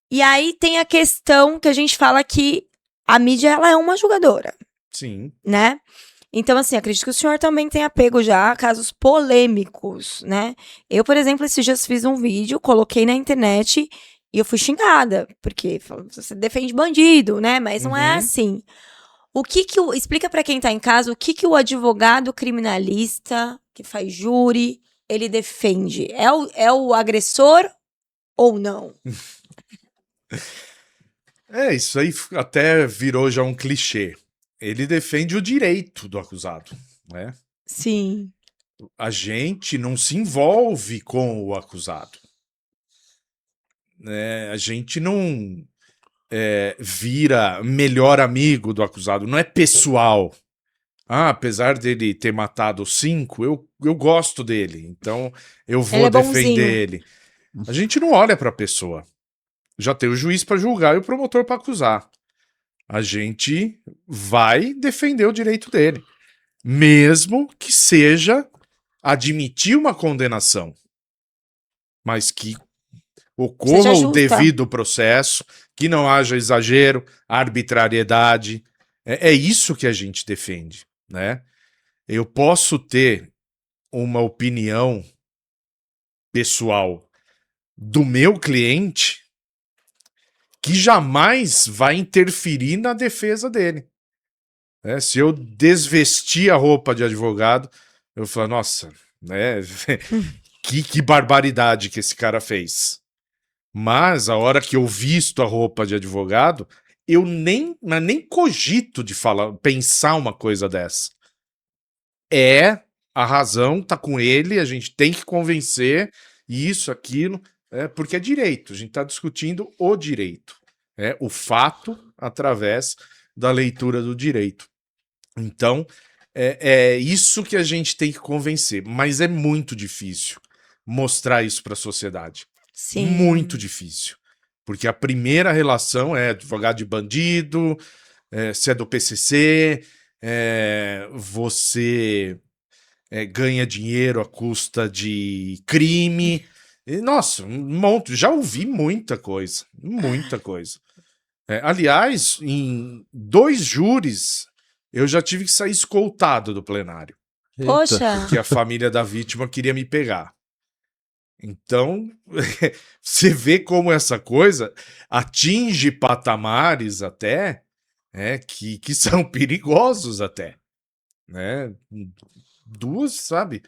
E aí tem a questão que a gente fala que a mídia, ela é uma julgadora, Sim. né? Então, assim, acredito que o senhor também tenha pego já casos polêmicos, né? Eu, por exemplo, esses dias fiz um vídeo, coloquei na internet e eu fui xingada, porque você defende bandido, né? Mas não é assim. Explica pra quem tá em casa o que o advogado criminalista que faz júri, ele defende? É o agressor ou não? Isso aí até virou já um clichê. Ele defende o direito do acusado, né? Sim. A gente não se envolve com o acusado, né? A gente não vira melhor amigo do acusado, não é pessoal. Apesar dele ter matado 5, eu gosto dele, então eu Ele vou é bonzinho. defender ele. A gente não olha para a pessoa. Já tem o juiz para julgar e o promotor para acusar. A gente vai defender o direito dele, mesmo que seja admitir uma condenação, mas que ocorra Seja o justa. devido processo, que não haja exagero, arbitrariedade. É isso que a gente defende, né? Eu posso ter uma opinião pessoal do meu cliente que jamais vai interferir na defesa dele. Se eu desvestir a roupa de advogado, eu falo, nossa, né? que barbaridade que esse cara fez. Mas a hora que eu visto a roupa de advogado, eu nem cogito de pensar uma coisa dessa. A razão tá com ele, a gente tem que convencer isso, aquilo, porque é direito, a gente está discutindo o direito, o fato através da leitura do direito. Então, é isso que a gente tem que convencer, mas é muito difícil mostrar isso para a sociedade. Sim. Muito difícil. Porque a primeira relação é advogado de bandido, se é do PCC, você ganha dinheiro à custa de crime. E, nossa, um monte. Já ouvi muita coisa. Muita coisa. Aliás, em 2 júris, eu já tive que sair escoltado do plenário. Eita. Poxa, Porque a família da vítima queria me pegar. Então, você vê como essa coisa atinge patamares até que são perigosos até. Né? 2, sabe?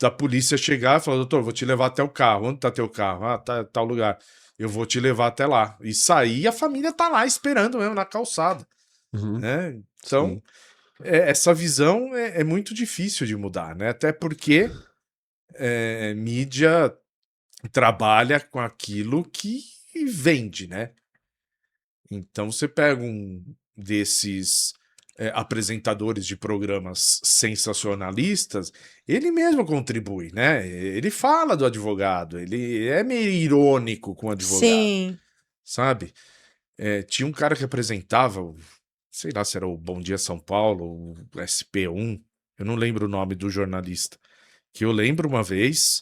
Da polícia chegar e falar, doutor, vou te levar até o carro. Onde tá teu carro? Ah, tá tal lugar. Eu vou te levar até lá. E sair e a família tá lá esperando mesmo na calçada. Uhum. Né? Então, Sim. essa visão é muito difícil de mudar, né? Até porque mídia trabalha com aquilo que vende, né? Então você pega um desses apresentadores de programas sensacionalistas, ele mesmo contribui, né? Ele fala do advogado, ele é meio irônico com o advogado, sim. sabe? Tinha um cara que apresentava, sei lá se era o Bom Dia São Paulo, o SP1, eu não lembro o nome do jornalista, que eu lembro uma vez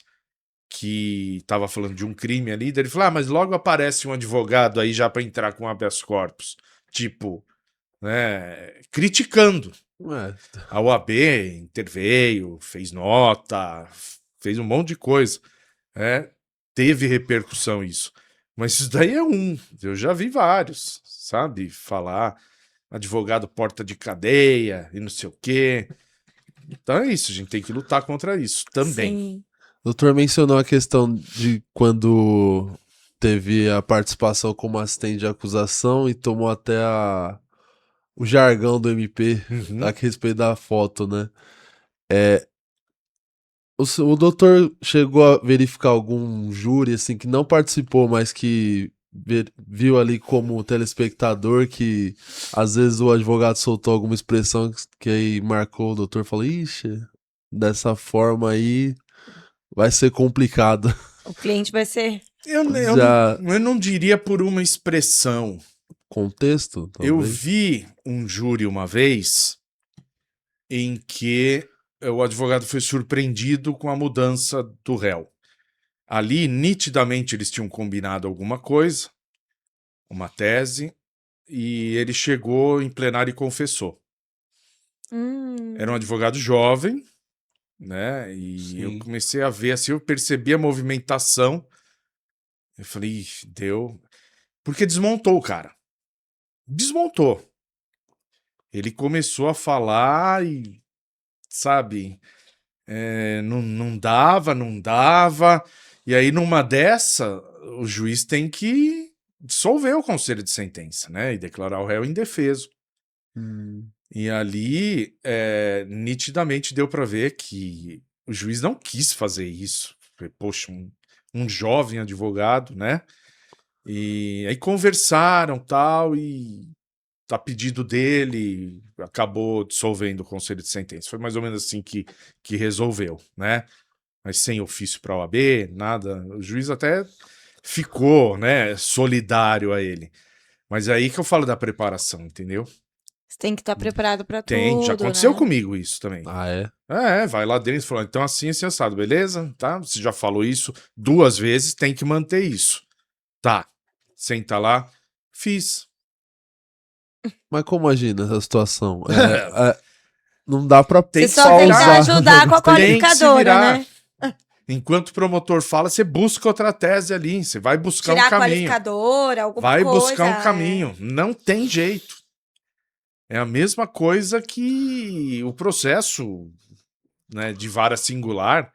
que tava falando de um crime ali, daí ele falou, mas logo aparece um advogado aí já para entrar com habeas corpus, tipo, né, criticando. Ué, A OAB interveio, fez nota, fez um monte de coisa, teve repercussão isso. Mas isso daí é eu já vi vários, sabe, falar advogado porta de cadeia e não sei o quê. Então é isso, a gente tem que lutar contra isso também. Sim. o doutor mencionou a questão de quando teve a participação como assistente de acusação e tomou até o jargão do MP Uhum. a respeito da foto, né? O doutor chegou a verificar algum júri assim que não participou, mas que viu ali como telespectador que às vezes o advogado soltou alguma expressão que aí marcou o doutor e falou, ixi, dessa forma aí vai ser complicado. O cliente vai ser. Eu não diria por uma expressão. Contexto, Eu talvez. vi um júri uma vez em que o advogado foi surpreendido com a mudança do réu. Ali, nitidamente, eles tinham combinado alguma coisa, uma tese, e ele chegou em plenário e confessou. Era um advogado jovem, né? E eu Sim. comecei a ver, assim, eu percebi a movimentação. Eu falei, deu. Porque desmontou o cara. Desmontou. Ele começou a falar e, sabe, não dava. E aí, numa dessa, o juiz tem que dissolver o conselho de sentença, né? E declarar o réu indefeso. E ali, nitidamente deu para ver que o juiz não quis fazer isso. Poxa, um jovem advogado, né? E aí conversaram tal, e a pedido dele acabou dissolvendo o conselho de sentença. Foi mais ou menos assim que resolveu, né? Mas sem ofício para a OAB, nada. O juiz até ficou, né, solidário a ele. Mas é aí que eu falo da preparação, entendeu? Você tem que estar preparado pra Tem, já tudo, aconteceu né? comigo isso também. Ah, é? Vai lá dentro e fala, então assim assado, beleza? Tá? Você já falou isso 2 vezes, tem que manter isso. Tá. Senta lá, fiz. Mas como agir nessa situação? Não dá pra Tem Você que só se tem que virar. ajudar com a Tem que se qualificadora, virar. né? Enquanto o promotor fala, você busca outra tese ali, você vai buscar Tirar um a caminho. qualificadora, alguma Vai coisa. buscar um caminho. Não tem jeito. É a mesma coisa que o processo, né, de vara singular,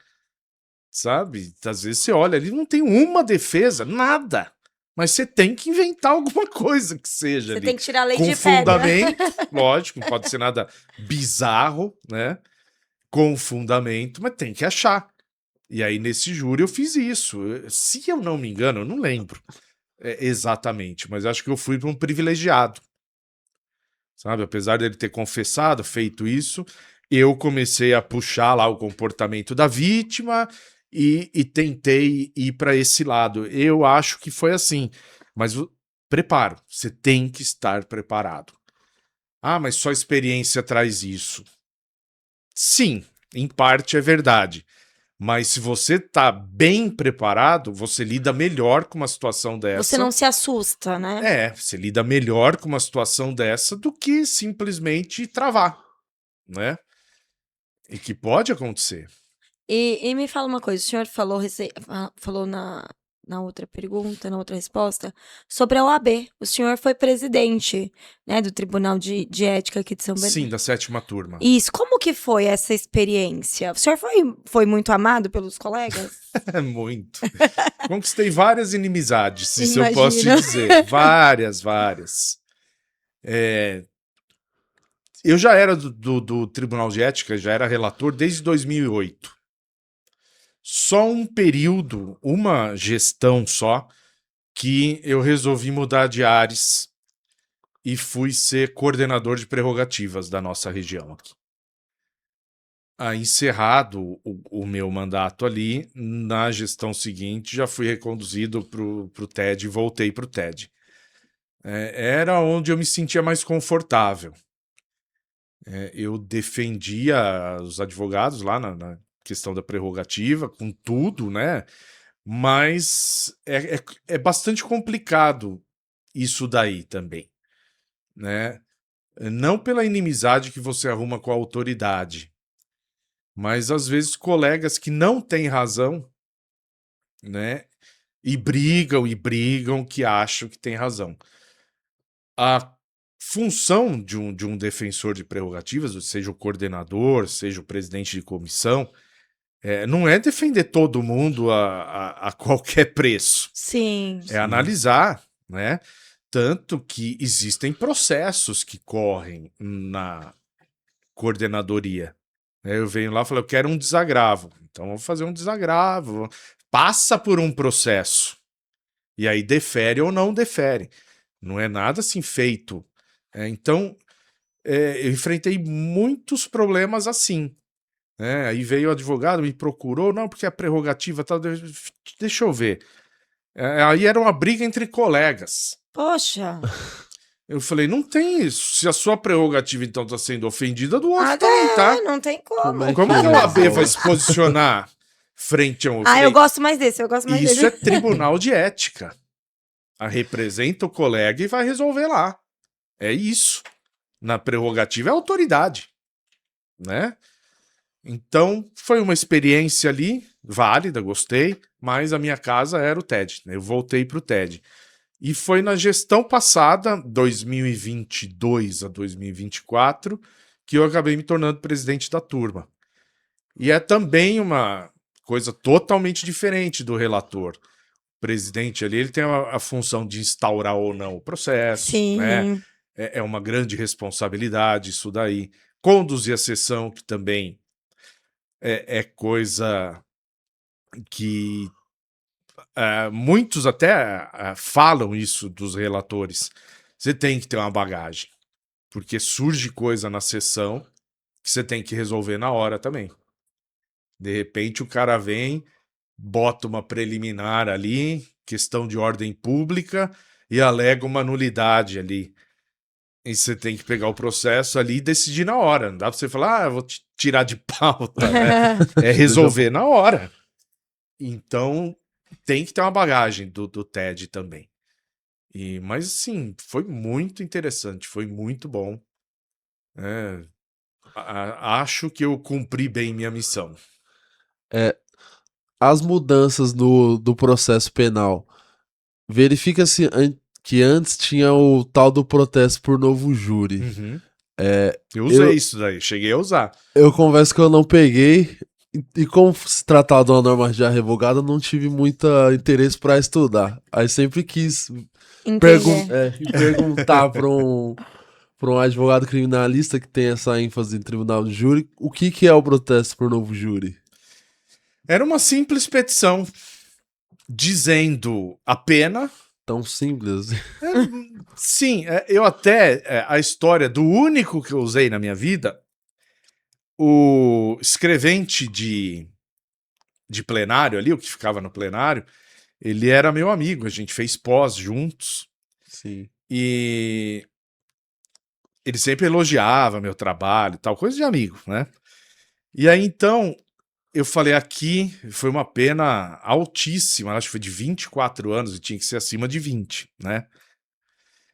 sabe? Às vezes você olha ali, não tem uma defesa, nada. Mas você tem que inventar alguma coisa que seja Você ali. tem que tirar leite Com de pedra. fundamento, lógico, não pode ser nada bizarro, né? Com fundamento, mas tem que achar. E aí, nesse júri, eu fiz isso. Se eu não me engano, eu não lembro exatamente, mas acho que eu fui para um privilegiado. Sabe? Apesar dele ter confessado, feito isso, eu comecei a puxar lá o comportamento da vítima e tentei ir para esse lado. Eu acho que foi assim. Mas preparo, você tem que estar preparado. Ah, mas só experiência traz isso. Sim, em parte é verdade. Mas se você tá bem preparado, você lida melhor com uma situação dessa. Você não se assusta, né? Você lida melhor com uma situação dessa do que simplesmente travar, né? E que pode acontecer. E me fala uma coisa, o senhor falou na outra pergunta, na outra resposta, sobre a OAB. O senhor foi presidente, né, do Tribunal de Ética aqui de São Sim, Bernardo. da 7ª turma. Isso, como que foi essa experiência? O senhor foi muito amado pelos colegas? Muito. Conquistei várias inimizades, isso eu posso te Imagino. dizer. Várias. Eu já era do Tribunal de Ética, já era relator desde 2008. Só um período, uma gestão só, que eu resolvi mudar de ares e fui ser coordenador de prerrogativas da nossa região aqui. Encerrado o meu mandato ali, na gestão seguinte já fui reconduzido para o TED e voltei para o TED. Era onde eu me sentia mais confortável. Eu defendia os advogados lá na questão da prerrogativa, com tudo, né? Mas é bastante complicado isso daí também, né? Não pela inimizade que você arruma com a autoridade, mas às vezes colegas que não têm razão, né? E brigam, que acham que tem razão. A função de um defensor de prerrogativas, seja o coordenador, seja o presidente de comissão, não é defender todo mundo a qualquer preço. Sim. É analisar, né? Tanto que existem processos que correm na coordenadoria. Eu venho lá e falo, eu quero um desagravo. Então, vou fazer um desagravo. Passa por um processo. E aí defere ou não defere. Não é nada assim feito. Então, eu enfrentei muitos problemas assim. Aí veio o advogado, me procurou, não, porque a prerrogativa tal. Deixa eu ver. Aí era uma briga entre colegas. Poxa. Eu falei, não tem isso. Se a sua prerrogativa, então, está sendo ofendida, do outro Ah, também, tá? não tem como. Como é Como que que o AB resolve? vai se posicionar frente a um... Ah, eu gosto mais desse, eu gosto mais Isso desse. é tribunal de ética. Representa o colega e vai resolver lá. É isso. Na prerrogativa é autoridade, né? Então, foi uma experiência ali, válida, gostei, mas a minha casa era o TED. Eu voltei para o TED. E foi na gestão passada, 2022 a 2024, que eu acabei me tornando presidente da turma. E é também uma coisa totalmente diferente do relator. O presidente ali, ele tem a função de instaurar ou não o processo, Sim. né? É uma grande responsabilidade isso daí. Conduzir a sessão, que também é coisa que muitos até falam isso dos relatores. Você tem que ter uma bagagem, porque surge coisa na sessão que você tem que resolver na hora também. De repente o cara vem, bota uma preliminar ali, questão de ordem pública, e alega uma nulidade ali. E você tem que pegar o processo ali e decidir na hora. Não dá pra você falar, eu vou te tirar de pauta, né? É resolver na hora. Então, tem que ter uma bagagem do TED também. Mas, assim, foi muito interessante, foi muito bom. Acho que eu cumpri bem minha missão. As mudanças do processo penal. Verifica-se que antes tinha o tal do protesto por novo júri. Uhum. Eu usei eu- isso daí, cheguei a usar. Eu confesso que eu não peguei, e como se tratar de uma norma já revogada, eu não tive muito interesse para estudar. Aí sempre quis Entender. perguntar para um advogado criminalista que tem essa ênfase em tribunal de júri, o que é o protesto por novo júri? Era uma simples petição dizendo a pena. Tão simples. Sim, eu até. A história do único que eu usei na minha vida, o escrevente de plenário ali, o que ficava no plenário, ele era meu amigo, a gente fez pós juntos. Sim. E ele sempre elogiava meu trabalho, tal, coisa de amigo, né? E aí então eu falei aqui, foi uma pena altíssima, acho que foi de 24 anos e tinha que ser acima de 20, né?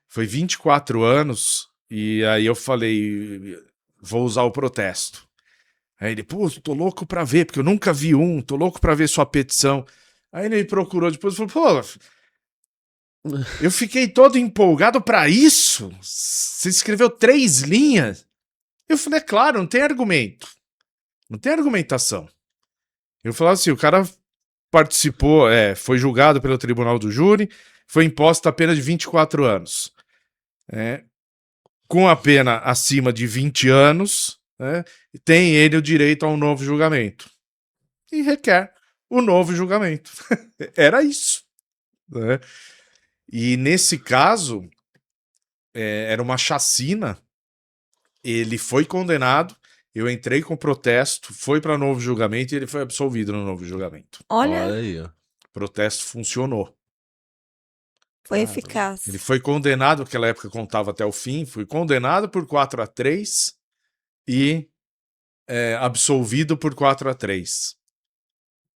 Foi 24 anos e aí eu falei, vou usar o protesto. Aí ele, pô, tô louco pra ver, porque eu nunca vi tô louco pra ver sua petição. Aí ele me procurou depois e falou, pô, eu fiquei todo empolgado pra isso? Você escreveu 3 linhas? Eu falei, é claro, não tem argumento. Não tem argumentação. Eu falava assim, o cara participou, foi julgado pelo tribunal do júri, foi imposta a pena de 24 anos. Com a pena acima de 20 anos, tem ele o direito a um novo julgamento. E requer o novo julgamento. Era isso. Né? E nesse caso, era uma chacina. Ele foi condenado, eu entrei com protesto, foi para novo julgamento e ele foi absolvido no novo julgamento. Olha, aí, ó. O protesto funcionou. foi eficaz. Ele foi condenado, naquela época contava até o fim, foi condenado por 4-3 e absolvido por 4-3.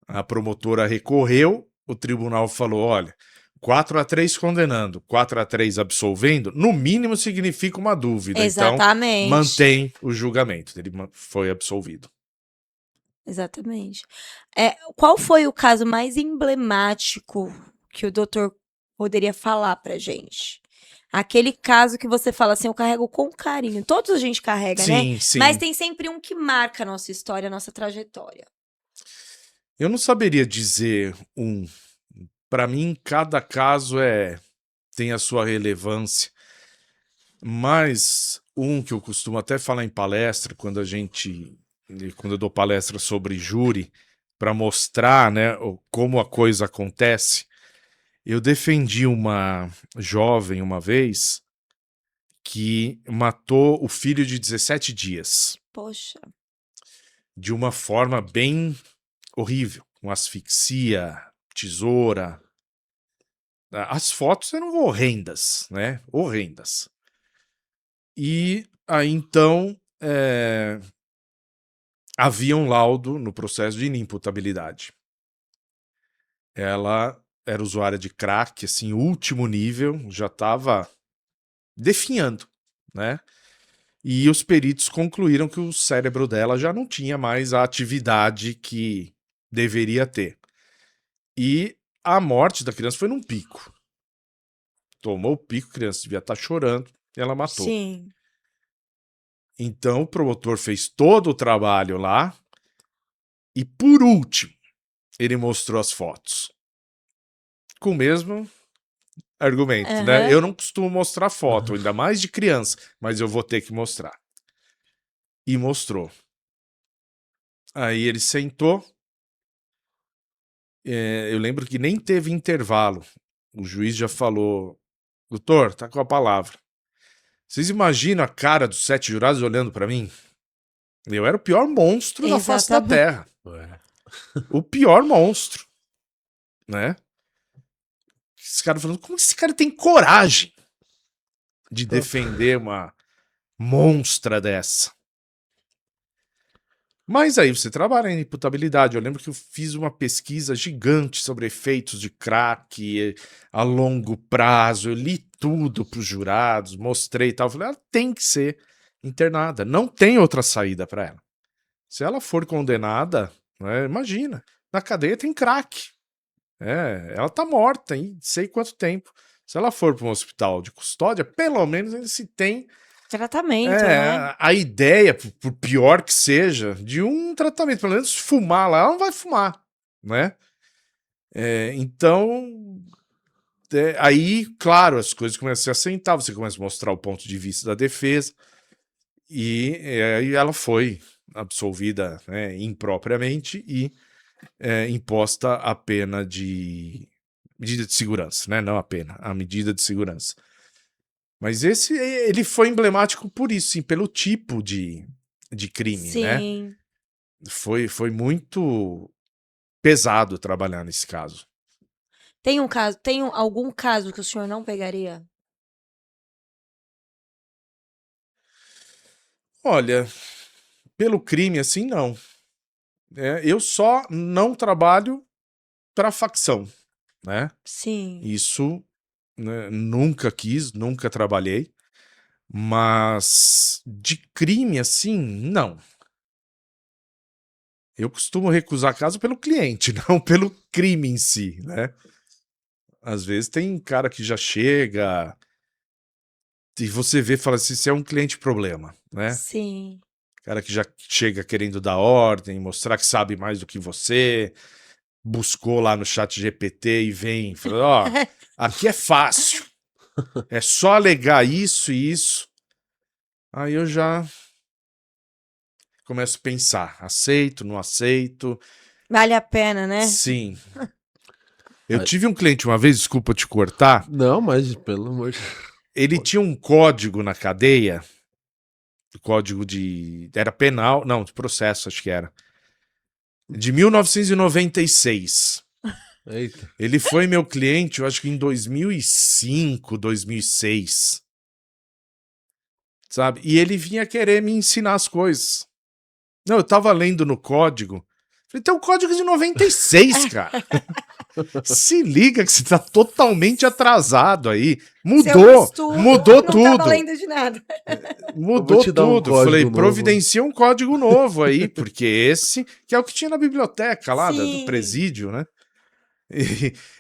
A promotora recorreu, o tribunal falou, olha, 4-3 condenando, 4-3 absolvendo, no mínimo significa uma dúvida. Exatamente. Então, mantém o julgamento. Ele foi absolvido. Exatamente. Qual foi o caso mais emblemático que o doutor poderia falar pra gente? Aquele caso que você fala assim, eu carrego com carinho. Todos a gente carrega, né? Sim, sim. Mas tem sempre um que marca a nossa história, a nossa trajetória. Eu não saberia dizer um. Para mim, cada caso tem a sua relevância. Mas um que eu costumo até falar em palestra, quando eu dou palestra sobre júri, para mostrar, né, como a coisa acontece. Eu defendi uma jovem uma vez que matou o filho de 17 dias. Poxa. De uma forma bem horrível, com asfixia, tesoura. As fotos eram horrendas, né? Horrendas. E aí então havia um laudo no processo de inimputabilidade. Ela era usuária de crack, assim, último nível, já estava definhando, né? E os peritos concluíram que o cérebro dela já não tinha mais a atividade que deveria ter. E a morte da criança foi num pico. Tomou o pico, a criança devia estar chorando, e ela matou. Sim. Então o promotor fez todo o trabalho lá e, por último, ele mostrou as fotos. Com o mesmo argumento, né? Eu não costumo mostrar foto, ainda mais de criança, mas eu vou ter que mostrar. E mostrou. Aí ele sentou eu lembro que nem teve intervalo. O juiz já falou, doutor, tá com a palavra. Vocês imaginam a cara dos 7 jurados olhando pra mim? Eu era o pior monstro da face da Exatamente. Terra. É. O pior monstro, né? Esse cara falando, como esse cara tem coragem de defender uma monstra dessa? Mas aí você trabalha em imputabilidade. Eu lembro que eu fiz uma pesquisa gigante sobre efeitos de crack a longo prazo. Eu li tudo para os jurados, mostrei e tal. Falei, ela tem que ser internada. Não tem outra saída para ela. Se ela for condenada, né, imagina, na cadeia tem crack. Ela tá morta em sei quanto tempo. Se ela for para um hospital de custódia, pelo menos ainda se tem Tratamento, né? a ideia, por pior que seja, de um tratamento. Pelo menos fumar lá, ela não vai fumar, né? Então, aí, claro, as coisas começam a se assentar, você começa a mostrar o ponto de vista da defesa, e aí ela foi absolvida, né, impropriamente e imposta a pena de medida de segurança, né? Não a pena, a medida de segurança. Mas ele foi emblemático por isso, sim, pelo tipo de crime, né? Sim. Foi muito pesado trabalhar nesse caso. Tem algum caso que o senhor não pegaria? Olha, pelo crime, assim, não. Eu só não trabalho para facção, né? Sim. Isso, né, nunca quis, nunca trabalhei. Mas de crime, assim, não. Eu costumo recusar caso pelo cliente, não pelo crime em si, né? Às vezes tem cara que já chega e você vê e fala assim, você é um cliente problema, né? Sim. Cara que já chega querendo dar ordem, mostrar que sabe mais do que você, buscou lá no chat GPT e vem, fala, ó, aqui é fácil, é só alegar isso e isso. Aí eu já começo a pensar, aceito, não aceito? Vale a pena, né? Sim. Eu tive um cliente uma vez, desculpa te cortar, Não, mas pelo amor de ele tinha um código na cadeia, código era penal, não, de processo acho que era, de 1996. Eita. Ele foi meu cliente, eu acho que em 2005, 2006. Sabe? E ele vinha querer me ensinar as coisas. Não, eu tava lendo no código. Falei, tem um código de 96, cara. Se liga que você tá totalmente atrasado aí. Seu Mudou, estudo mudou não tava tudo. lendo de nada. Mudou te dar um tudo. código Falei, novo. providencia um código novo aí, porque esse que é o que tinha na biblioteca lá do Sim. presídio, né?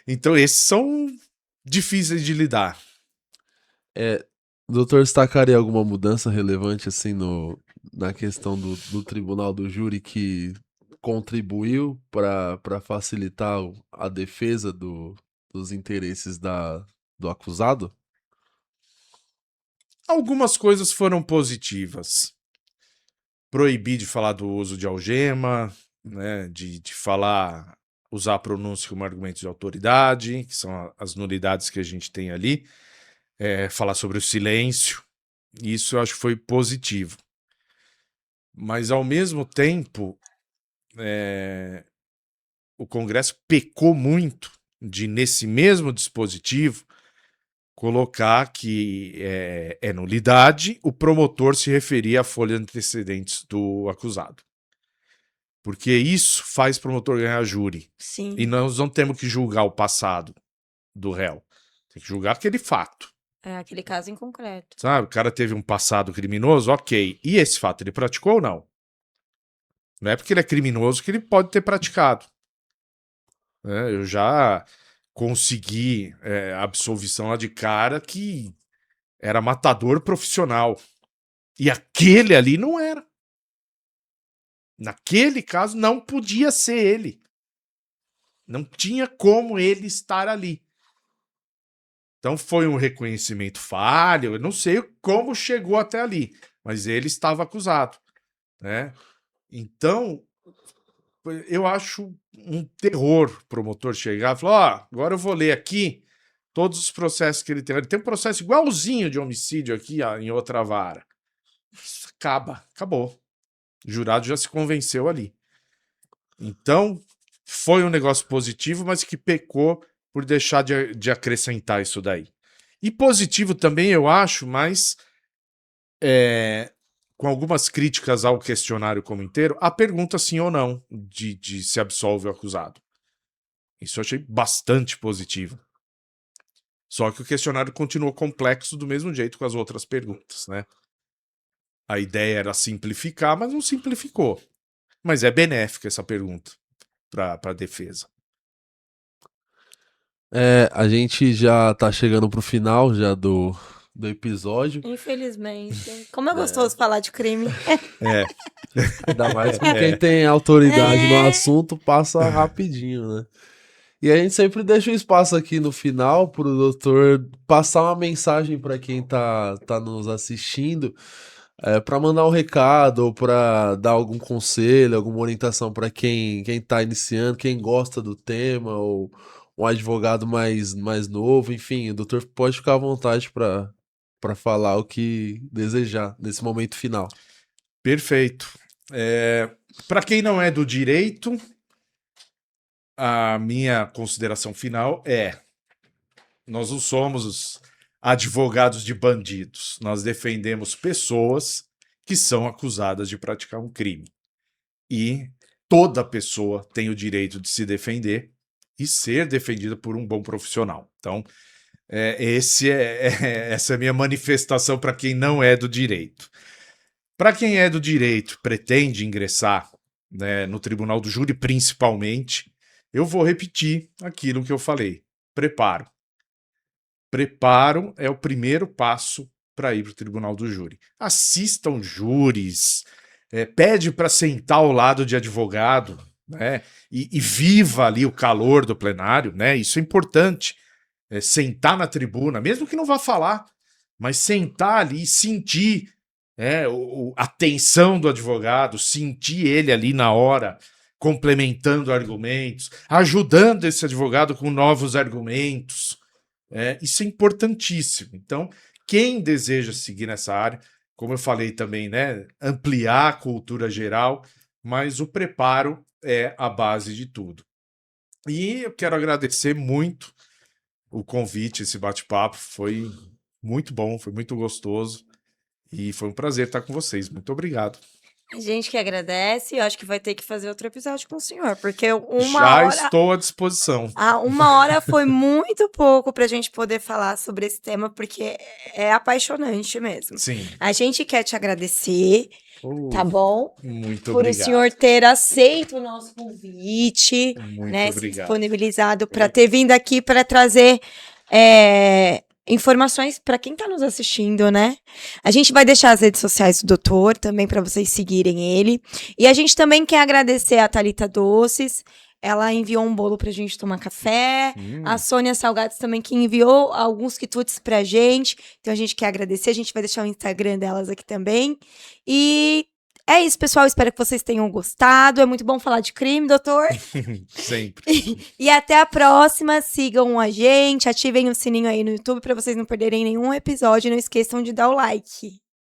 Então esses são difíceis de lidar. O doutor destacaria alguma mudança relevante assim na questão do tribunal do júri que contribuiu para facilitar a defesa dos interesses do acusado? Algumas coisas foram positivas. Proibir de falar do uso de algema, né, de falar, usar a pronúncia como argumento de autoridade, que são as nulidades que a gente tem ali. Falar sobre o silêncio. Isso eu acho que foi positivo. Mas, ao mesmo tempo, o Congresso pecou muito de, nesse mesmo dispositivo, colocar que é nulidade o promotor se referir à folha de antecedentes do acusado. Porque isso faz o promotor ganhar júri. Sim. E nós não temos que julgar o passado do réu. Tem que julgar aquele fato. É aquele caso em concreto. Sabe? O cara teve um passado criminoso, ok. E esse fato ele praticou ou não? Não é porque ele é criminoso que ele pode ter praticado. Eu já consegui absolvição lá de cara que era matador profissional. E aquele ali não era. Naquele caso não podia ser ele. Não tinha como ele estar ali. Então foi um reconhecimento falho, eu não sei como chegou até ali, mas ele estava acusado, né? Então eu acho um terror o promotor chegar e falar, agora eu vou ler aqui todos os processos que ele tem. Ele tem um processo igualzinho de homicídio aqui em outra vara. Acabou. O jurado já se convenceu ali. Então, foi um negócio positivo, mas que pecou por deixar de acrescentar isso daí. E positivo também, eu acho, mas com algumas críticas ao questionário como inteiro, a pergunta sim ou não de se absolve o acusado. Isso eu achei bastante positivo. Só que o questionário continuou complexo do mesmo jeito com as outras perguntas, né? A ideia era simplificar, mas não simplificou. Mas é benéfica essa pergunta para a defesa. A gente já tá chegando pro final já do episódio. Infelizmente. Como é gostoso falar de crime. Ainda mais com quem tem autoridade no assunto, passa rapidinho, né? E a gente sempre deixa um espaço aqui no final pro doutor passar uma mensagem para quem tá nos assistindo, para mandar um recado ou para dar algum conselho, alguma orientação para quem tá iniciando, quem gosta do tema, ou um advogado mais novo, enfim, o doutor pode ficar à vontade para falar o que desejar nesse momento final. Perfeito. Para quem não é do direito, a minha consideração final nós não somos os advogados de bandidos. Nós defendemos pessoas que são acusadas de praticar um crime. E toda pessoa tem o direito de se defender e ser defendida por um bom profissional. Então, essa é a minha manifestação para quem não é do direito. Para quem é do direito, pretende ingressar, né, no tribunal do júri, principalmente, eu vou repetir aquilo que eu falei. Preparo. Preparo é o primeiro passo para ir para o tribunal do júri. Assistam júris, pede para sentar ao lado de advogado, né, e viva ali o calor do plenário, né, isso é importante. Sentar na tribuna, mesmo que não vá falar, mas sentar ali e sentir a tensão do advogado, sentir ele ali na hora, complementando argumentos, ajudando esse advogado com novos argumentos. Isso é importantíssimo. Então, quem deseja seguir nessa área, como eu falei também, né, ampliar a cultura geral, mas o preparo é a base de tudo. E eu quero agradecer muito o convite, esse bate-papo, foi muito bom, foi muito gostoso e foi um prazer estar com vocês. Muito obrigado. A gente que agradece, eu acho que vai ter que fazer outro episódio com o senhor, porque estou à disposição. 1 hora foi muito pouco pra gente poder falar sobre esse tema, porque é apaixonante mesmo. Sim. A gente quer te agradecer, tá bom? Muito por obrigado. o senhor ter aceito o nosso convite, Muito né, obrigado. se disponibilizado para ter vindo aqui para trazer informações para quem está nos assistindo, né? A gente vai deixar as redes sociais do doutor também para vocês seguirem ele. E a gente também quer agradecer a Thalita Doces. Ela enviou um bolo pra gente tomar café. A Sônia Salgados também, que enviou alguns quitutes pra gente. Então a gente quer agradecer. A gente vai deixar o Instagram delas aqui também. E é isso, pessoal. Espero que vocês tenham gostado. É muito bom falar de crime, doutor. Sempre. E até a próxima. Sigam a gente. Ativem o sininho aí no YouTube pra vocês não perderem nenhum episódio. E não esqueçam de dar o like.